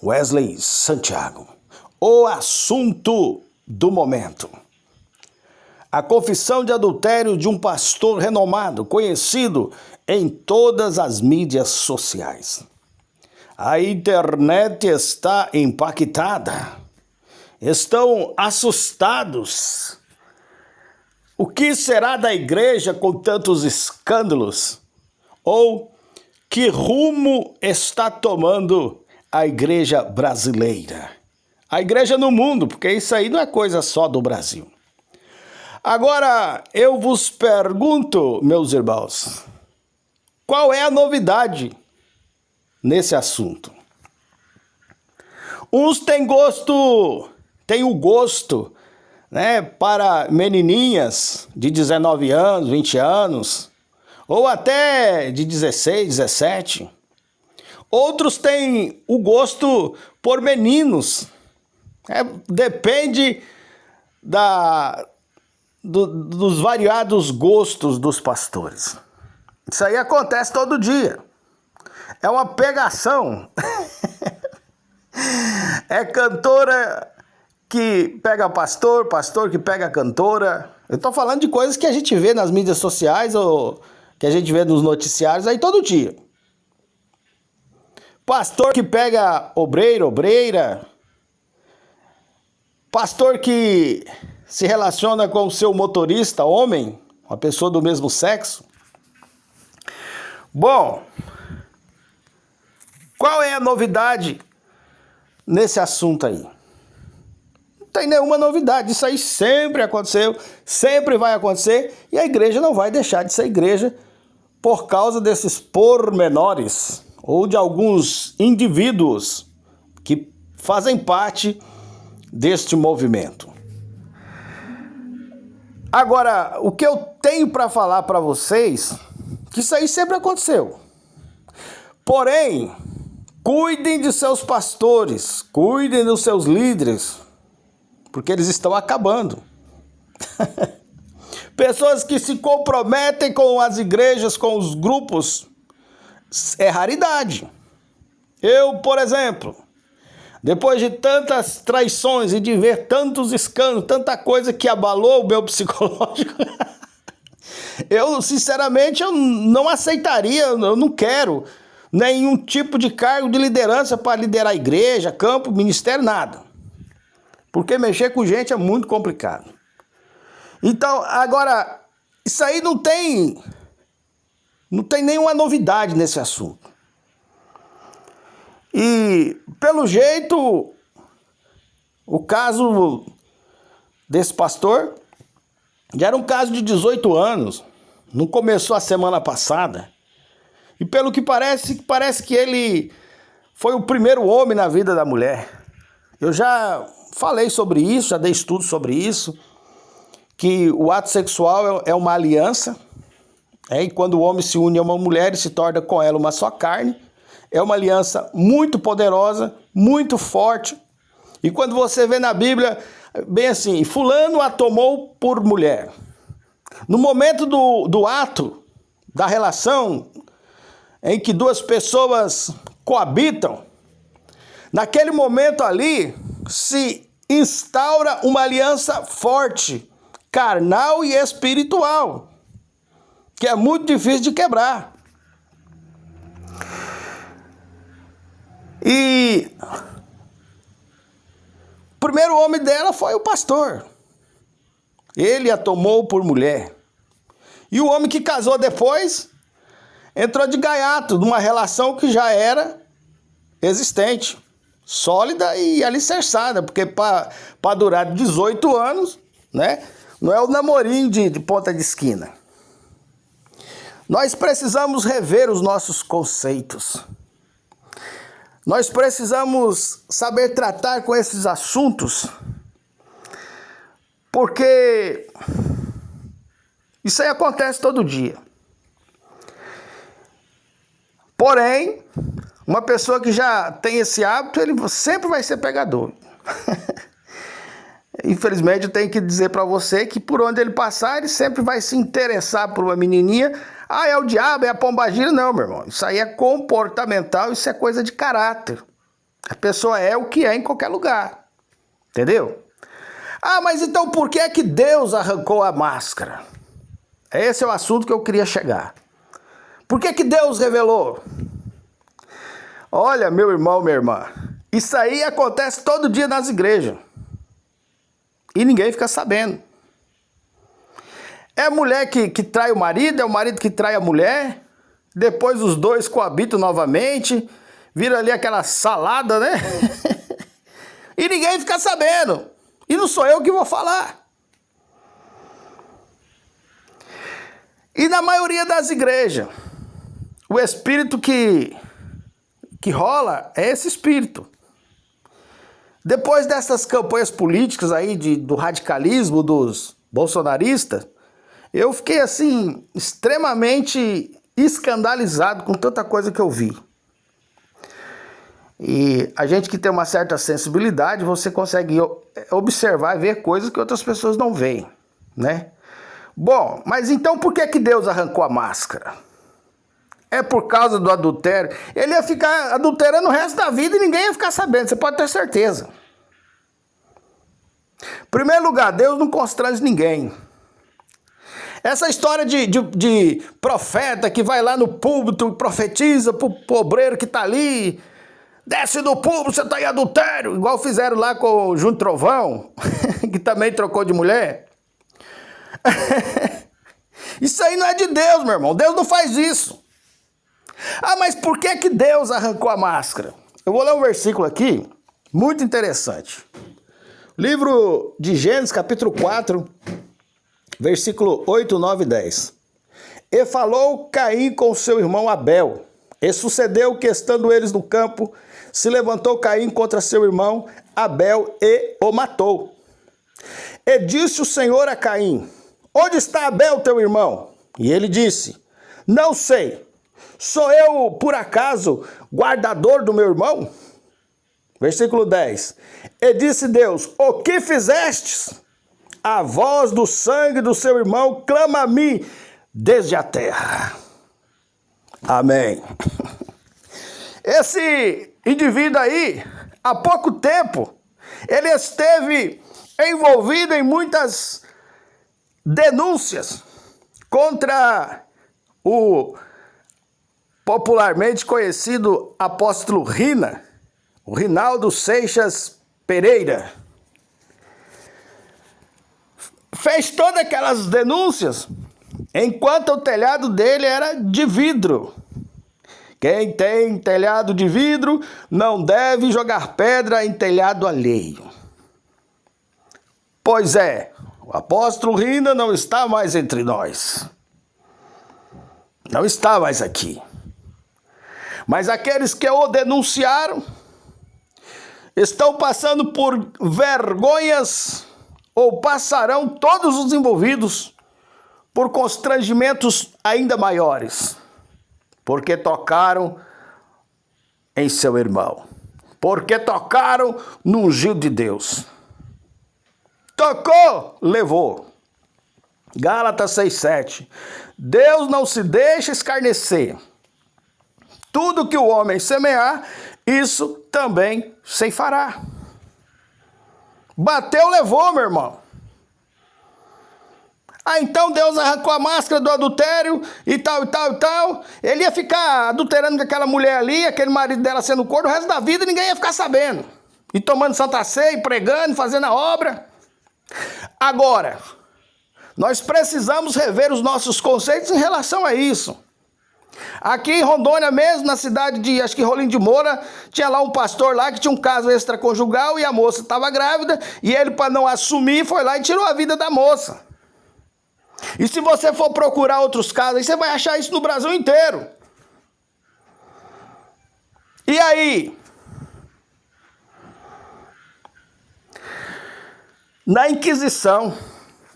Wesley Santiago. O assunto do momento. A confissão de adultério de um pastor renomado, conhecido em todas as mídias sociais. A internet está impactada. Estão assustados. O que será da igreja com tantos escândalos? Ou que rumo está tomando a igreja brasileira? A igreja no mundo, porque isso aí não é coisa só do Brasil. Agora, eu vos pergunto, meus irmãos, qual é a novidade nesse assunto? Uns têm o gosto, né, para menininhas de 19 anos, 20 anos, ou até de 16, 17. Outros têm o gosto por meninos. Depende dos variados gostos dos pastores. Isso aí acontece todo dia. É uma pegação. É cantora que pega pastor, pastor que pega cantora. Eu tô falando de coisas que a gente vê nas mídias sociais ou que a gente vê nos noticiários aí todo dia. Pastor que pega obreiro, obreira. Pastor que se relaciona com o seu motorista, homem, uma pessoa do mesmo sexo. Bom, qual é a novidade nesse assunto aí? Não tem nenhuma novidade, isso aí sempre aconteceu, sempre vai acontecer, e a igreja não vai deixar de ser igreja por causa desses pormenores, ou de alguns indivíduos que fazem parte deste movimento. Agora, o que eu tenho para falar para vocês, que isso aí sempre aconteceu. Porém, cuidem de seus pastores, cuidem dos seus líderes, porque eles estão acabando. Pessoas que se comprometem com as igrejas, com os grupos, é raridade. Eu, por exemplo, depois de tantas traições e de ver tantos escândalos, tanta coisa que abalou o meu psicológico, eu, sinceramente, eu não aceitaria, eu não quero nenhum tipo de cargo de liderança para liderar a igreja, campo, ministério, nada. Porque mexer com gente é muito complicado. Então, agora, isso aí não tem nenhuma novidade nesse assunto. E, pelo jeito, o caso desse pastor já era um caso de 18 anos, não começou a semana passada. E pelo que parece que ele foi o primeiro homem na vida da mulher. Eu já falei sobre isso, já dei estudo sobre isso, que o ato sexual é uma aliança, e quando o homem se une a uma mulher e se torna com ela uma só carne, é uma aliança muito poderosa, muito forte. E quando você vê na Bíblia, bem assim, fulano a tomou por mulher. No momento do ato, da relação, em que duas pessoas coabitam, naquele momento ali, se instaura uma aliança forte, carnal e espiritual, que é muito difícil de quebrar. E o primeiro homem dela foi o pastor. Ele a tomou por mulher. E o homem que casou depois entrou de gaiato numa relação que já era existente, sólida e alicerçada, porque para durar 18 anos, né, não é o namorinho de ponta de esquina. Nós precisamos rever os nossos conceitos. Nós precisamos saber tratar com esses assuntos, porque isso aí acontece todo dia. Porém, uma pessoa que já tem esse hábito, ele sempre vai ser pegador. Infelizmente, eu tenho que dizer para você que por onde ele passar, ele sempre vai se interessar por uma menininha. Ah, é o diabo, é a pombagira. Não, meu irmão. Isso aí é comportamental, isso é coisa de caráter. A pessoa é o que é em qualquer lugar. Entendeu? Ah, mas então por que é que Deus arrancou a máscara? Esse é o assunto que eu queria chegar. Por que que Deus revelou? Olha, meu irmão, minha irmã, isso aí acontece todo dia nas igrejas. E ninguém fica sabendo. É a mulher que trai o marido, é o marido que trai a mulher. Depois os dois coabitam novamente. Vira ali aquela salada, né? E ninguém fica sabendo. E não sou eu que vou falar. E na maioria das igrejas, o espírito que rola é esse espírito. Depois dessas campanhas políticas aí do radicalismo dos bolsonaristas, eu fiquei assim extremamente escandalizado com tanta coisa que eu vi. E a gente que tem uma certa sensibilidade, você consegue observar e ver coisas que outras pessoas não veem, né? Bom, mas então por que que Deus arrancou a máscara? É por causa do adultério. Ele ia ficar adulterando o resto da vida e ninguém ia ficar sabendo, você pode ter certeza. Em primeiro lugar, Deus não constrange ninguém. Essa história de profeta que vai lá no púlpito e profetiza pro pobreiro que tá ali, desce do púlpito, você tá em adultério, igual fizeram lá com o Júnior Trovão, que também trocou de mulher. Isso aí não é de Deus, meu irmão. Deus não faz isso. Ah, mas por que que Deus arrancou a máscara? Eu vou ler um versículo aqui, muito interessante. Livro de Gênesis, capítulo 4, versículo 8, 9 e 10. E falou Caim com seu irmão Abel. E sucedeu que, estando eles no campo, se levantou Caim contra seu irmão Abel e o matou. E disse o Senhor a Caim: onde está Abel, teu irmão? E ele disse: não sei. Sou eu, por acaso, guardador do meu irmão? Versículo 10. E disse Deus: o que fizestes? A voz do sangue do seu irmão clama a mim desde a terra. Amém. Esse indivíduo aí, há pouco tempo, ele esteve envolvido em muitas denúncias contra o popularmente conhecido apóstolo Rina, o Rinaldo Seixas Pereira. Fez todas aquelas denúncias enquanto o telhado dele era de vidro. Quem tem telhado de vidro não deve jogar pedra em telhado alheio. Pois é, o apóstolo Rina não está mais entre nós. Não está mais aqui. Mas aqueles que o denunciaram estão passando por vergonhas ou passarão todos os envolvidos por constrangimentos ainda maiores, porque tocaram em seu irmão, porque tocaram no ungido de Deus. Tocou, levou. Gálatas 6,7. Deus não se deixa escarnecer. Tudo que o homem semear, isso também ceifará. Bateu, levou, meu irmão. Ah, então Deus arrancou a máscara do adultério e tal, e tal, e tal. Ele ia ficar adulterando com aquela mulher ali, aquele marido dela sendo corno, o resto da vida ninguém ia ficar sabendo. E tomando Santa Ceia, e pregando, fazendo a obra. Agora, nós precisamos rever os nossos conceitos em relação a isso. Aqui em Rondônia mesmo, na cidade de, acho que Rolim de Moura, tinha lá um pastor lá que tinha um caso extraconjugal e a moça estava grávida e ele, para não assumir, foi lá e tirou a vida da moça. E se você for procurar outros casos, aí você vai achar isso no Brasil inteiro. E aí? Na Inquisição,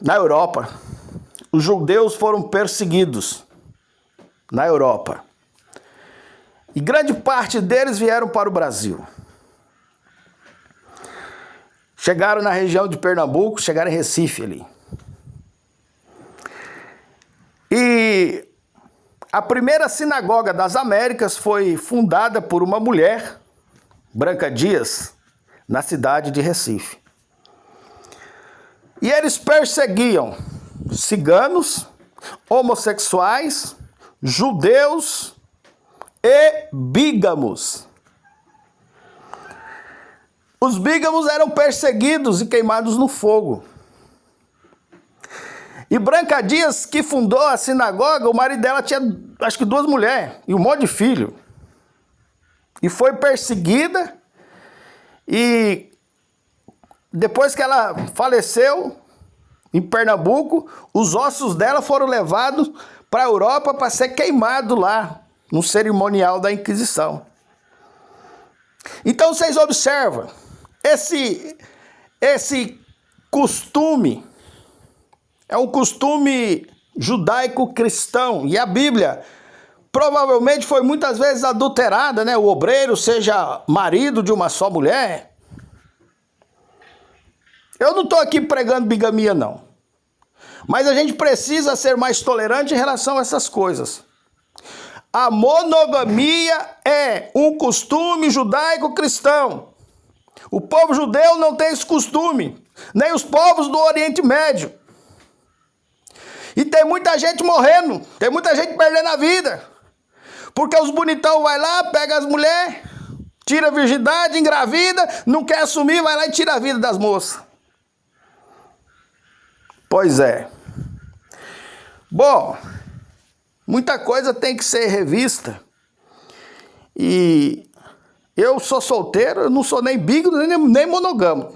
na Europa, os judeus foram perseguidos na Europa. E grande parte deles vieram para o Brasil. Chegaram na região de Pernambuco, chegaram em Recife ali. E a primeira sinagoga das Américas foi fundada por uma mulher Branca Dias, na cidade de Recife. E eles perseguiam ciganos, homossexuais, judeus e bígamos. Os bígamos eram perseguidos e queimados no fogo. E Branca Dias, que fundou a sinagoga, o marido dela tinha, acho que 2 mulheres e um monte de filho. E foi perseguida, e depois que ela faleceu em Pernambuco, os ossos dela foram levados para a Europa para ser queimado lá, no cerimonial da Inquisição. Então vocês observam, esse costume é um costume judaico-cristão, e a Bíblia provavelmente foi muitas vezes adulterada, né? O obreiro seja marido de uma só mulher. Eu não estou aqui pregando bigamia, não. Mas a gente precisa ser mais tolerante em relação a essas coisas. A monogamia é um costume judaico-cristão. O povo judeu não tem esse costume, nem os povos do Oriente Médio. E tem muita gente morrendo, tem muita gente perdendo a vida. Porque os bonitão vai lá, pega as mulheres, tira a virgindade, engravida, não quer assumir, vai lá e tira a vida das moças. Pois é. Bom, muita coisa tem que ser revista. E eu sou solteiro, eu não sou nem bígamo, nem monogamo.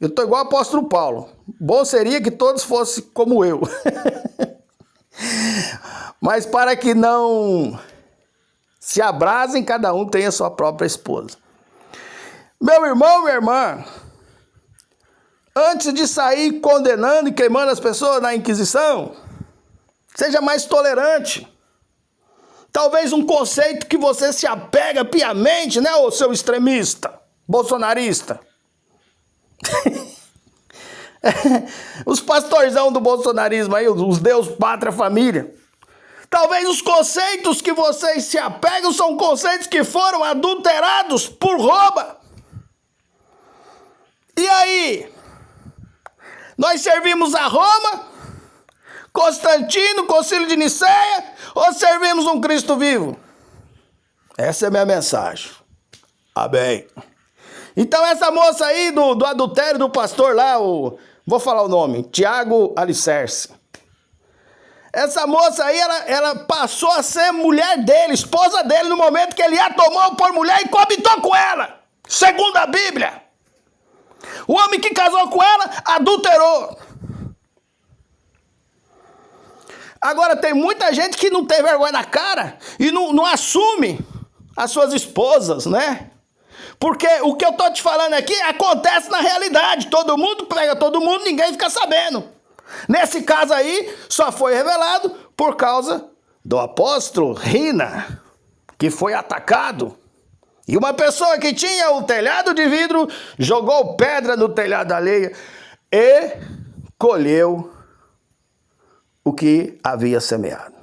Eu estou igual o apóstolo Paulo. Bom seria que todos fossem como eu. Mas para que não se abrasem, cada um tem a sua própria esposa. Meu irmão, minha irmã, antes de sair condenando e queimando as pessoas na Inquisição, seja mais tolerante. Talvez um conceito que você se apega piamente, né, ô seu extremista, bolsonarista. Os pastorzão do bolsonarismo aí, os Deus, Pátria, Família. Talvez os conceitos que vocês se apegam são conceitos que foram adulterados por Roma. E aí? Nós servimos a Roma, Constantino, Concílio de Nicéia, ou servimos um Cristo vivo? Essa é a minha mensagem. Amém. Então essa moça aí do adultério do pastor lá, vou falar o nome, Tiago Alicerce. Essa moça aí, ela passou a ser mulher dele, esposa dele, no momento que ele a tomou por mulher e coabitou com ela, segundo a Bíblia. O homem que casou com ela adulterou. Agora tem muita gente que não tem vergonha na cara e não assume as suas esposas, né? Porque o que eu tô te falando aqui acontece na realidade. Todo mundo pega todo mundo, ninguém fica sabendo. Nesse caso aí, só foi revelado por causa do apóstolo Rina, que foi atacado. E uma pessoa que tinha um telhado de vidro jogou pedra no telhado alheio e colheu o que havia semeado.